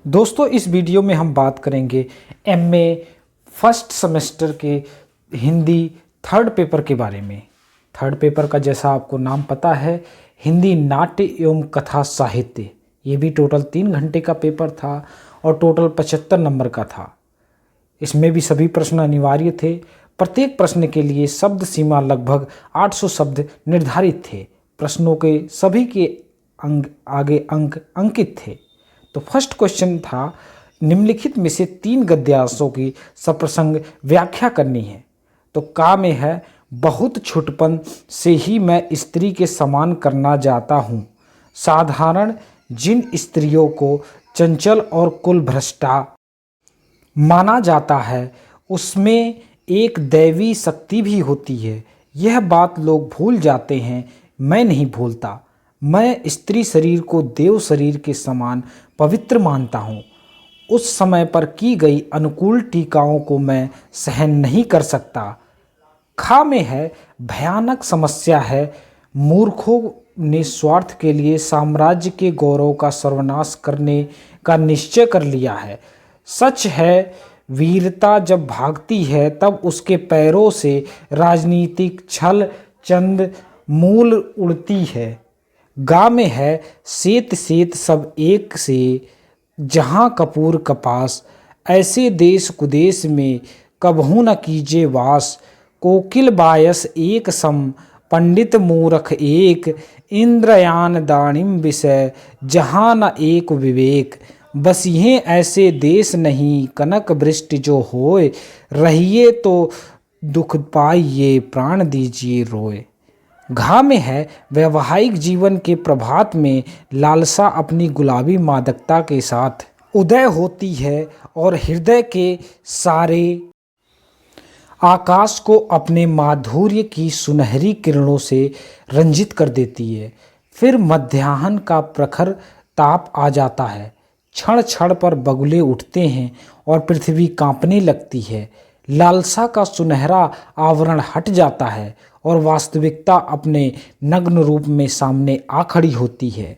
दोस्तों, इस वीडियो में हम बात करेंगे एमए फर्स्ट सेमेस्टर के हिंदी थर्ड पेपर के बारे में। थर्ड पेपर का जैसा आपको नाम पता है, हिंदी नाट्य एवं कथा साहित्य। ये भी टोटल 3 घंटे का पेपर था और टोटल 75 नंबर का था। इसमें भी सभी प्रश्न अनिवार्य थे। प्रत्येक प्रश्न के लिए शब्द सीमा लगभग 800 शब्द निर्धारित थे। प्रश्नों के सभी के आगे अंक अंकित थे। तो फर्स्ट क्वेश्चन था, निम्नलिखित में से 3 गद्यांशों की सप्रसंग व्याख्या करनी है। तो का में है, बहुत छुटपन से ही मैं स्त्री के समान करना जाता हूँ। साधारण जिन स्त्रियों को चंचल और कुलभ्रष्टा माना जाता है, उसमें एक दैवी शक्ति भी होती है। यह बात लोग भूल जाते हैं, मैं नहीं भूलता। मैं स्त्री शरीर को देव शरीर के समान पवित्र मानता हूँ। उस समय पर की गई अनुकूल टीकाओं को मैं सहन नहीं कर सकता। खा में है, भयानक समस्या है। मूर्खों ने स्वार्थ के लिए साम्राज्य के गौरव का सर्वनाश करने का निश्चय कर लिया है। सच है, वीरता जब भागती है तब उसके पैरों से राजनीतिक छल चंद मूल उड़ती है। गा में है, सेत सेत सब एक से जहाँ कपूर कपास, ऐसे देश कुदेश में कबहू न कीजे वास। कोकिल बायस एक सम, पंडित मूरख एक, इंद्रयान दानिम विषय, जहाँ न एक विवेक। बस यह ऐसे देश नहीं, कनक वृष्टि जो होए, रहिए तो दुख पाइए, प्राण दीजिए रोए। घा में है, वैवाहिक जीवन के प्रभात में लालसा अपनी गुलाबी मादकता के साथ उदय होती है और हृदय के सारे आकाश को अपने माधुर्य की सुनहरी किरणों से रंजित कर देती है। फिर मध्याह्न का प्रखर ताप आ जाता है। क्षण क्षण पर बगुले उठते हैं और पृथ्वी कांपने लगती है। लालसा का सुनहरा आवरण हट जाता है और वास्तविकता अपने नग्न रूप में सामने आ खड़ी होती है।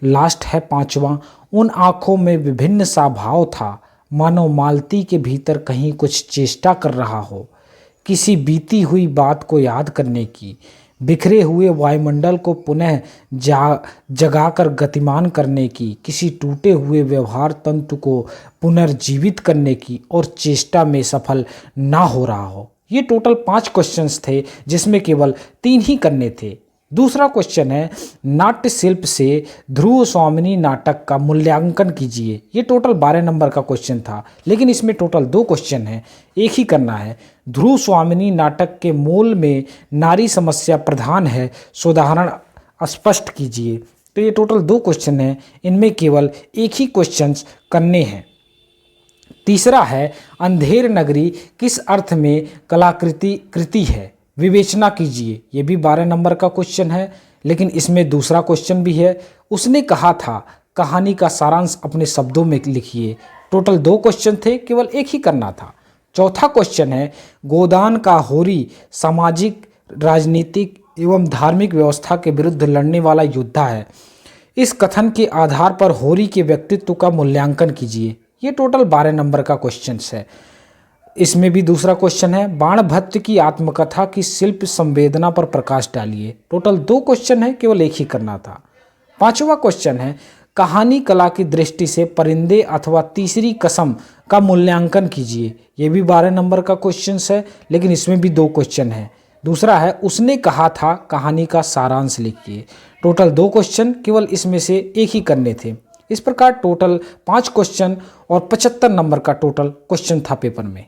लास्ट है 5वां, उन आँखों में विभिन्न सा भाव था, मानो मालती के भीतर कहीं कुछ चेष्टा कर रहा हो, किसी बीती हुई बात को याद करने की, बिखरे हुए वायुमंडल को पुनः जगाकर गतिमान करने की, किसी टूटे हुए व्यवहार तंतु को पुनर्जीवित करने की और चेष्टा में सफल ना हो रहा हो। ये टोटल 5 क्वेश्चंस थे, जिसमें केवल 3 ही करने थे। दूसरा क्वेश्चन है, नाट्य शिल्प से ध्रुव स्वामिनी नाटक का मूल्यांकन कीजिए। ये टोटल 12 नंबर का क्वेश्चन था, लेकिन इसमें टोटल 2 क्वेश्चन हैं, एक ही करना है। ध्रुव स्वामिनी नाटक के मूल में नारी समस्या प्रधान है, सोदाहरण स्पष्ट कीजिए। तो ये टोटल 2 क्वेश्चन हैं, इनमें केवल एक ही क्वेश्चन करने हैं। तीसरा है, अंधेर नगरी किस अर्थ में कृति है, विवेचना कीजिए। ये भी 12 नंबर का क्वेश्चन है, लेकिन इसमें दूसरा क्वेश्चन भी है। उसने कहा था, कहानी का सारांश अपने शब्दों में लिखिए। टोटल 2 क्वेश्चन थे, केवल एक ही करना था। चौथा क्वेश्चन है, गोदान का होरी सामाजिक राजनीतिक एवं धार्मिक व्यवस्था के विरुद्ध लड़ने वाला योद्धा है। इस कथन के आधार पर होरी के व्यक्तित्व का मूल्यांकन कीजिए। ये टोटल 12 नंबर का क्वेश्चन है। इसमें भी दूसरा क्वेश्चन है, बाणभट्ट की आत्मकथा की शिल्प संवेदना पर प्रकाश डालिए। टोटल 2 क्वेश्चन है, केवल एक ही करना था। 5वां क्वेश्चन है, कहानी कला की दृष्टि से परिंदे अथवा तीसरी कसम का मूल्यांकन कीजिए। ये भी 12 नंबर का क्वेश्चन है, लेकिन इसमें भी 2 क्वेश्चन है। दूसरा है, उसने कहा था, कहानी का सारांश लिखिए। टोटल 2 क्वेश्चन, केवल इसमें से एक ही करने थे। इस प्रकार टोटल 5 क्वेश्चन और 75 नंबर का टोटल क्वेश्चन था पेपर में।